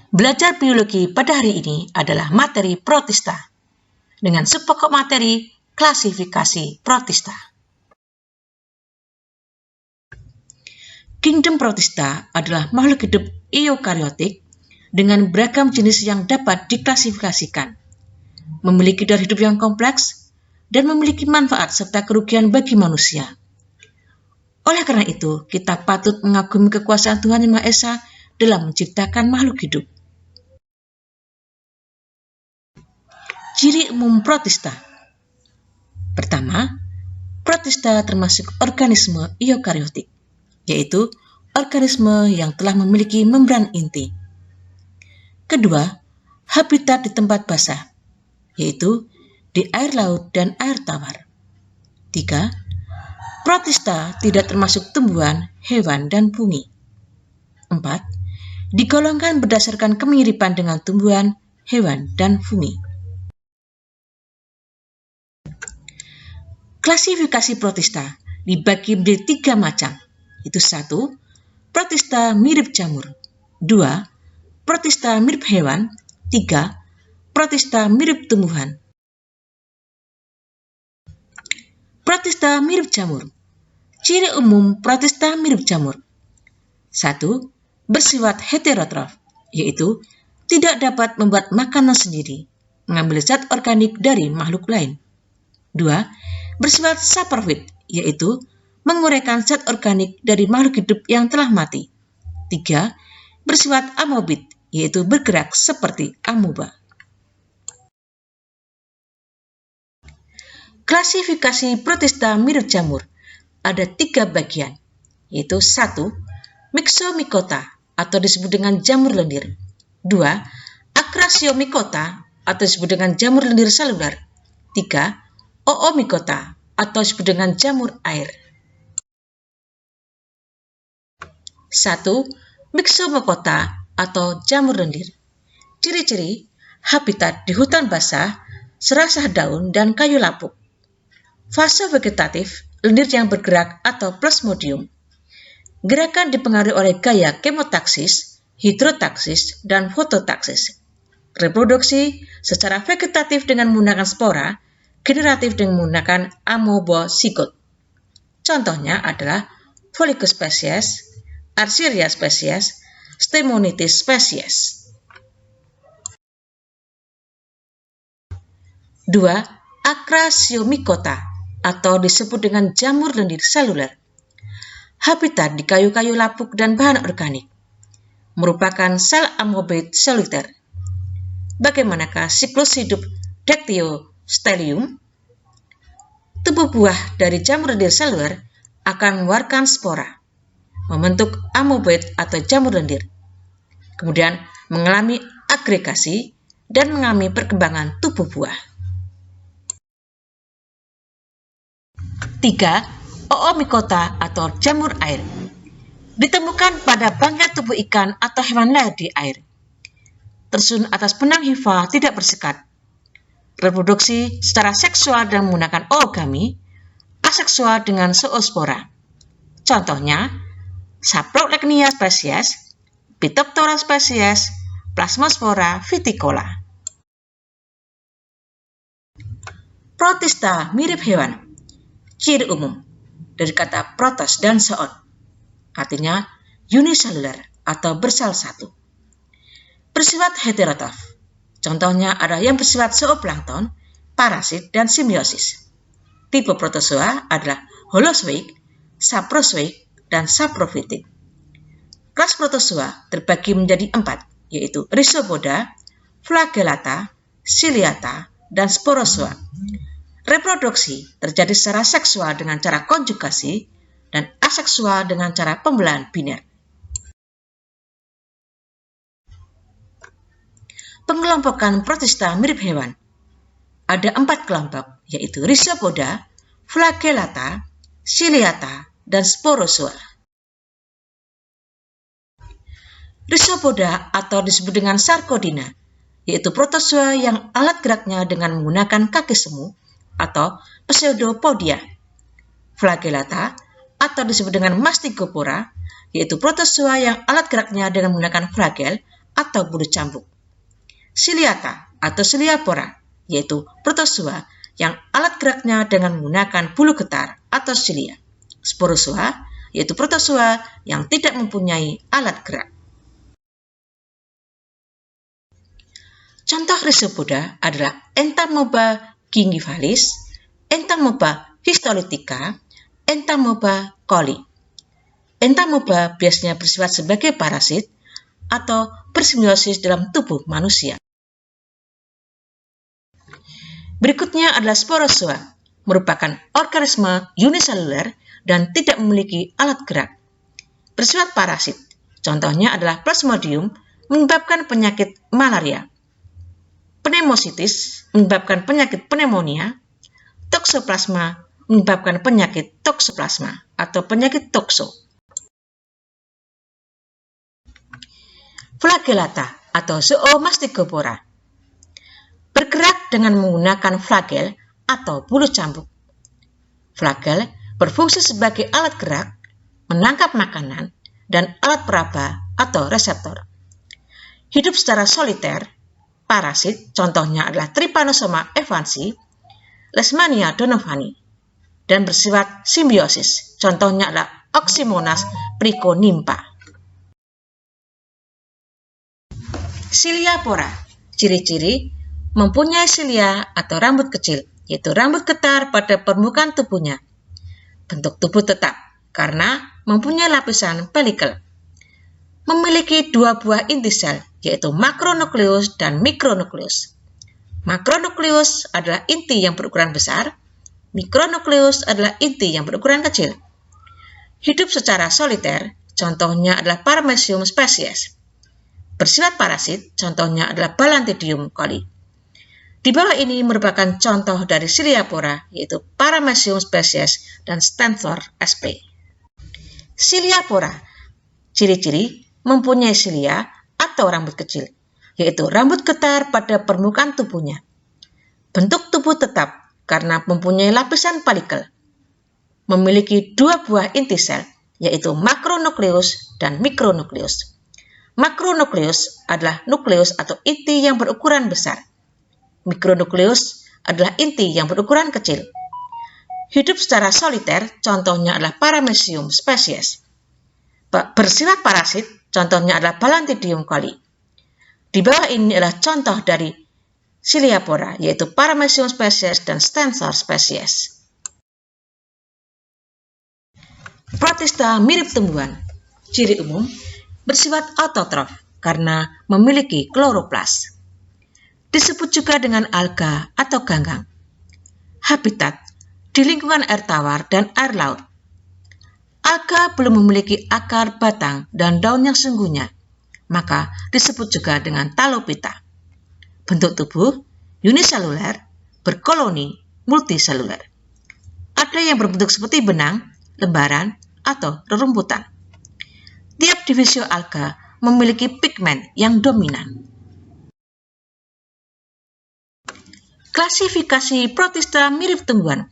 Belajar biologi pada hari ini adalah materi protista, dengan subpokok materi klasifikasi protista. Kingdom protista adalah makhluk hidup eukariotik dengan beragam jenis yang dapat diklasifikasikan, memiliki daya hidup yang kompleks, dan memiliki manfaat serta kerugian bagi manusia. Oleh karena itu, kita patut mengagumi kekuasaan Tuhan Yang Maha Esa dalam menciptakan makhluk hidup. Ciri umum protista. Pertama, protista termasuk organisme eukariotik, yaitu organisme yang telah memiliki membran inti. Kedua, habitat di tempat basah, yaitu di air laut dan air tawar. 3. Protista tidak termasuk tumbuhan, hewan, dan fungi. 4. Digolongkan berdasarkan kemiripan dengan tumbuhan, hewan, dan fungi. Klasifikasi protista dibagi menjadi 3 macam, yaitu 1. Protista mirip jamur. 2. Protista mirip hewan. 3. Protista mirip tumbuhan. Protista mirip jamur. Ciri umum protista mirip jamur. 1. Bersifat heterotrof, yaitu tidak dapat membuat makanan sendiri, mengambil zat organik dari makhluk lain. 2. Bersifat saprofit, yaitu menguraikan zat organik dari makhluk hidup yang telah mati. 3. Bersifat amobit, yaitu bergerak seperti amoeba. Klasifikasi protista mirip jamur ada 3 bagian, yaitu 1. Myxomycota atau disebut dengan jamur lendir. 2. Acrasiomycota atau disebut dengan jamur lendir seluler. 3. Oomycota atau disebut dengan jamur air. 1. Myxomycota atau jamur lendir. Ciri-ciri: habitat di hutan basah, serasah daun dan kayu lapuk. Fase vegetatif, lendir yang bergerak atau plasmodium. Gerakan dipengaruhi oleh gaya kemotaksis, hidrotaksis, dan fototaksis. Reproduksi secara vegetatif dengan menggunakan spora, generatif dengan menggunakan amoebozygot. Contohnya adalah Follicus spesies, Arsyria spesies, Stemonitis spesies. 2. Acrasiomycota atau disebut dengan jamur lendir seluler. Habitat di kayu-kayu lapuk dan bahan organik. Merupakan sel amoeboid soliter. Bagaimanakah siklus hidup Dactyostelium? Tubuh buah dari jamur lendir seluler akan mengeluarkan spora, membentuk amoeboid atau jamur lendir, kemudian mengalami agregasi dan mengalami perkembangan tubuh buah. 3. Oomycota atau jamur air. Ditemukan pada bangkai tubuh ikan atau hewan lain di air. Tersun atas benang hifa tidak bersekat. Reproduksi secara seksual dan menggunakan oogami, aseksual dengan zoospora. Contohnya, Saprolegnia spesies, Phytophthora spesies, Plasmospora viticola. Protista mirip hewan. Ciri umum dari kata protos dan zoon, artinya uniseluler atau bersel satu. Bersifat heterotrof. Contohnya ada yang bersifat zooplankton, parasit, dan simbiosis. Tipe protozoa adalah holozoik, saprozoik, dan saprofitik. Kelas protozoa terbagi menjadi 4, yaitu Rhizopoda, Flagellata, Ciliata, dan Sporozoa. Reproduksi terjadi secara seksual dengan cara konjugasi dan aseksual dengan cara pembelahan biner. Pengelompokan protista mirip hewan. Ada 4 kelompok, yaitu Rhizopoda, Flagellata, Ciliata, dan Sporozoa. Rhizopoda atau disebut dengan Sarcodina, yaitu protozoa yang alat geraknya dengan menggunakan kaki semu atau pseudopodia. Flagellata atau disebut dengan Mastigopora, yaitu protozoa yang alat geraknya dengan menggunakan flagel atau bulu cambuk. Ciliata atau ciliapora, yaitu protozoa yang alat geraknya dengan menggunakan bulu getar atau cilia. Sporozoa, yaitu protozoa yang tidak mempunyai alat gerak. Contoh Rhizopoda adalah Entamoeba gingivalis, Entamoeba histolytica, Entamoeba coli. Entamoeba biasanya bersifat sebagai parasit atau bersimbiosis dalam tubuh manusia. Berikutnya adalah sporozoa, merupakan organisme uniseluler dan tidak memiliki alat gerak. Bersifat parasit, contohnya adalah Plasmodium, menyebabkan penyakit malaria. Pneumocystis menyebabkan penyakit pneumonia. Toxoplasma menyebabkan penyakit toxoplasma atau penyakit toxo. Flagellata atau Zoomastixopora bergerak dengan menggunakan flagel atau bulu cambuk. Flagel berfungsi sebagai alat gerak, menangkap makanan, dan alat peraba atau reseptor. Hidup secara soliter, parasit contohnya adalah Trypanosoma evansi, Leishmania donovani, dan bersifat simbiosis, contohnya adalah Oxymonas preconimpa. Ciliapora, ciri-ciri mempunyai silia atau rambut kecil, yaitu rambut getar pada permukaan tubuhnya. Bentuk tubuh tetap karena mempunyai lapisan pelikel. Memiliki dua buah inti sel, yaitu makronukleus dan mikronukleus. Makronukleus adalah inti yang berukuran besar, mikronukleus adalah inti yang berukuran kecil. Hidup secara soliter, contohnya adalah Paramecium spesies. Bersifat parasit, contohnya adalah Balantidium coli. Di bawah ini merupakan contoh dari Ciliapora, yaitu Paramecium spesies dan Stentor sp. Ciliapora, ciri-ciri mempunyai silia atau rambut kecil, yaitu rambut getar pada permukaan tubuhnya. Bentuk tubuh tetap karena mempunyai lapisan pelikel. Memiliki dua buah inti sel, yaitu makronukleus dan mikronukleus. Makronukleus adalah nukleus atau inti yang berukuran besar. Mikronukleus adalah inti yang berukuran kecil. Hidup secara soliter, contohnya adalah Paramecium spesies. Bersifat parasit, contohnya adalah Balantidium coli. Di bawah ini adalah contoh dari Ciliapora, yaitu Paramecium spesies dan Stentor spesies. Protista mirip tumbuhan. Ciri umum, bersifat autotrof karena memiliki kloroplas. Disebut juga dengan alga atau ganggang. Habitat di lingkungan air tawar dan air laut. Alga belum memiliki akar, batang, dan daun yang sungguhnya, maka disebut juga dengan talopita. Bentuk tubuh uniseluler, berkoloni multiseluler. Ada yang berbentuk seperti benang, lembaran, atau rerumputan. Tiap divisi alga memiliki pigmen yang dominan. Klasifikasi protista mirip tumbuhan.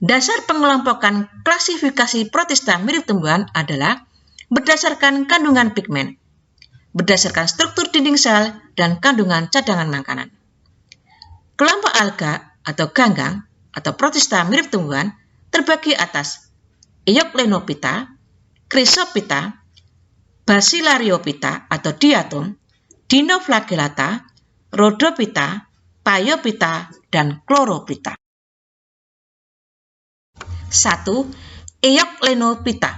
Dasar pengelompokan klasifikasi protista mirip tumbuhan adalah berdasarkan kandungan pigmen, berdasarkan struktur dinding sel, dan kandungan cadangan makanan. Kelompok alga atau ganggang atau protista mirip tumbuhan terbagi atas Eoclenophyta, Chrysophyta, Bacillariophyta atau diatom, Dinoflagellata, Rhodophyta, Phaeophyta, dan Chlorophyta. 1. Eoclenophyta.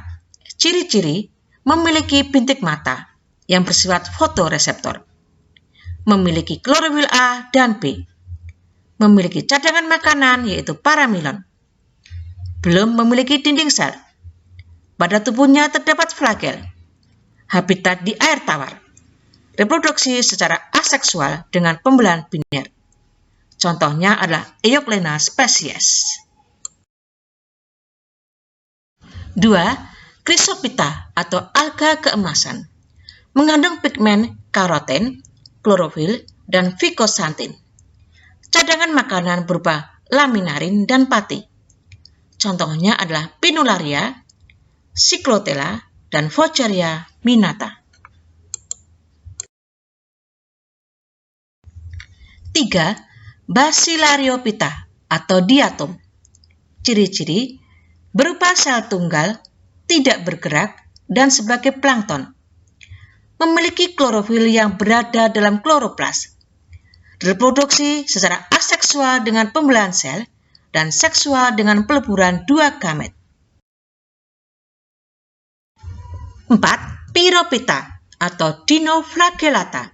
Ciri-ciri memiliki bintik mata yang bersifat fotoreseptor. Memiliki klorofil A dan B. Memiliki cadangan makanan yaitu paramilon. Belum memiliki dinding sel. Pada tubuhnya terdapat flagel. Habitat di air tawar. Reproduksi secara aseksual dengan pembelahan biner. Contohnya adalah Eoclena spesies. 2. Chrysophyta atau alga keemasan. Mengandung pigmen karoten, klorofil, dan ficosantin. Cadangan makanan berupa laminarin dan pati. Contohnya adalah Pinularia, Cyclotella, dan Foucheria minata. 3. Basilariophyta atau diatom. Ciri-ciri berupa sel tunggal, tidak bergerak, dan sebagai plankton. Memiliki klorofil yang berada dalam kloroplas. Reproduksi secara aseksual dengan pembelahan sel dan seksual dengan peleburan dua gamet. 4. Pyrophyta atau dinoflagellata.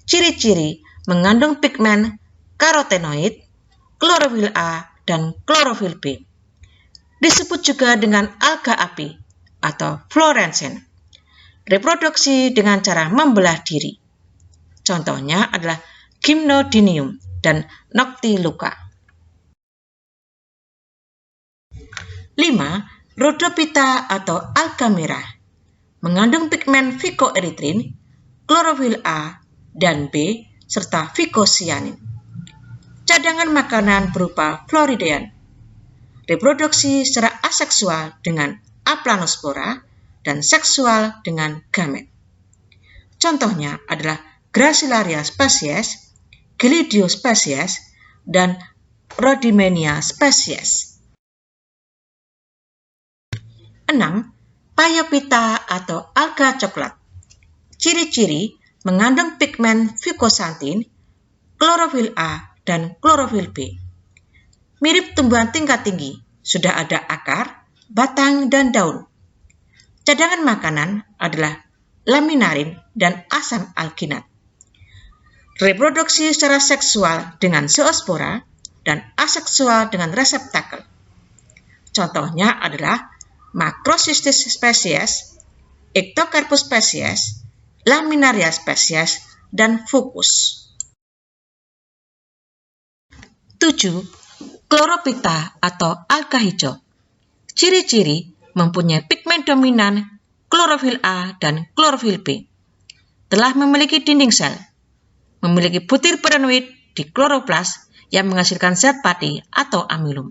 Ciri-ciri mengandung pigmen karotenoid, klorofil A, dan klorofil B. Disebut juga dengan alga api atau fluorescent. Reproduksi dengan cara membelah diri. Contohnya adalah Gymnodinium dan Noctiluca. 5. Rhodophyta atau alga merah. Mengandung pigmen phycoerythrin, klorofil A dan B, serta phycocyanin. Cadangan makanan berupa floridean. Reproduksi secara aseksual dengan Aplanospora dan seksual dengan gamet. Contohnya adalah Gracilaria species, Gelidio species, dan Rhodymenia species. 6. Pyophyta atau alga coklat. Ciri-ciri mengandung pigmen fucoxanthin, klorofil A, dan klorofil B. Mirip tumbuhan tingkat tinggi, sudah ada akar, batang, dan daun. Cadangan makanan adalah laminarin dan asam alginat. Reproduksi secara seksual dengan zoospora dan aseksual dengan reseptakel. Contohnya adalah Macrocystis species, Ectocarpus species, Laminaria species, dan Fucus. 7. Chlorophyta atau alga hijau. Ciri-ciri mempunyai pigmen dominan klorofil A dan klorofil B. Telah memiliki dinding sel. Memiliki butir paranoid di kloroplas yang menghasilkan zat pati atau amilum.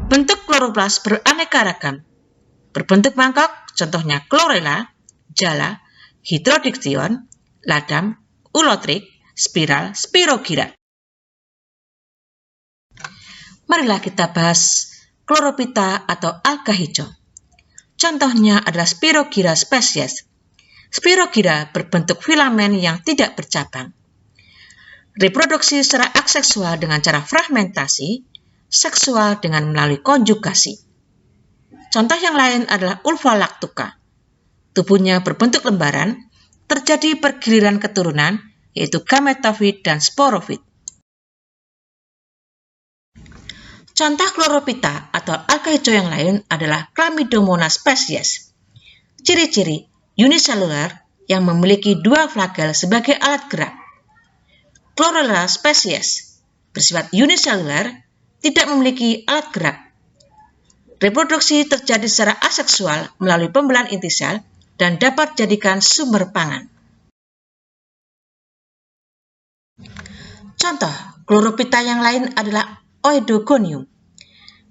Bentuk kloroplas beraneka ragam. Berbentuk mangkok, contohnya chlorella, jala, hydrodiction, ladam, ulotrik, spiral, spirogyra. Marilah kita bahas Chlorophyta atau alga hijau. Contohnya adalah Spirogyra species. Spirogyra berbentuk filamen yang tidak bercabang. Reproduksi secara aseksual dengan cara fragmentasi, seksual dengan melalui konjugasi. Contoh yang lain adalah Ulva lactuca. Tubuhnya berbentuk lembaran, terjadi pergiliran keturunan, yaitu gametofit dan sporofit. Contoh Chlorophyta atau alga hijau yang lain adalah Chlamydomonas species. Ciri-ciri uniselular yang memiliki dua flagel sebagai alat gerak. Chlorella species bersifat uniselular, tidak memiliki alat gerak. Reproduksi terjadi secara aseksual melalui pembelahan inti sel dan dapat dijadikan sumber pangan. Contoh Chlorophyta yang lain adalah Oedogonium.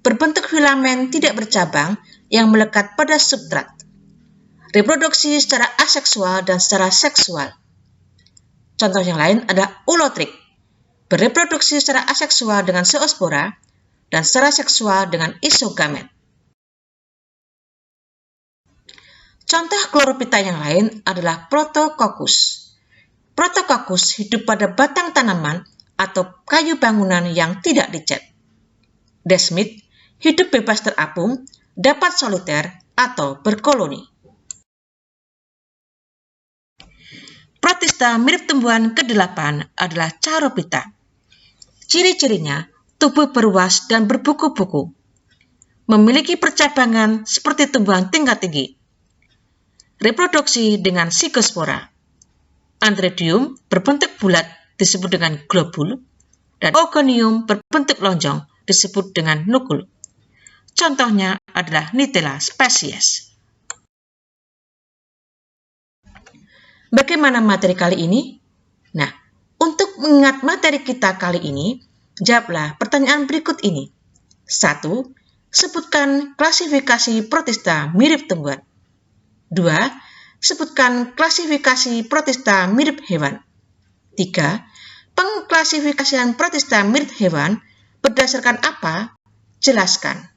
Berbentuk filamen tidak bercabang yang melekat pada substrat. Reproduksi secara aseksual dan secara seksual. Contoh yang lain adalah ulotrik. Bereproduksi secara aseksual dengan zoospora dan secara seksual dengan isogamet. Contoh Chlorophyta yang lain adalah Protococcus. Protococcus hidup pada batang tanaman atau kayu bangunan yang tidak dicat. Desmid hidup bebas terapung, dapat soliter atau berkoloni. Protista mirip tumbuhan ke-8 adalah Charophyta. Ciri-cirinya tubuh beruas dan berbuku-buku. Memiliki percabangan seperti tumbuhan tingkat tinggi. Reproduksi dengan zygosfora. Antheridium berbentuk bulat disebut dengan globul, dan Ogonium berbentuk lonjong disebut dengan nukul. Contohnya adalah Nitella species. Bagaimana materi kali ini? Nah, untuk mengingat materi kita kali ini, jawablah pertanyaan berikut ini. 1. Sebutkan klasifikasi protista mirip tumbuhan. 2. Sebutkan klasifikasi protista mirip hewan. 3. Pengklasifikasian protista mirip hewan berdasarkan apa? Jelaskan.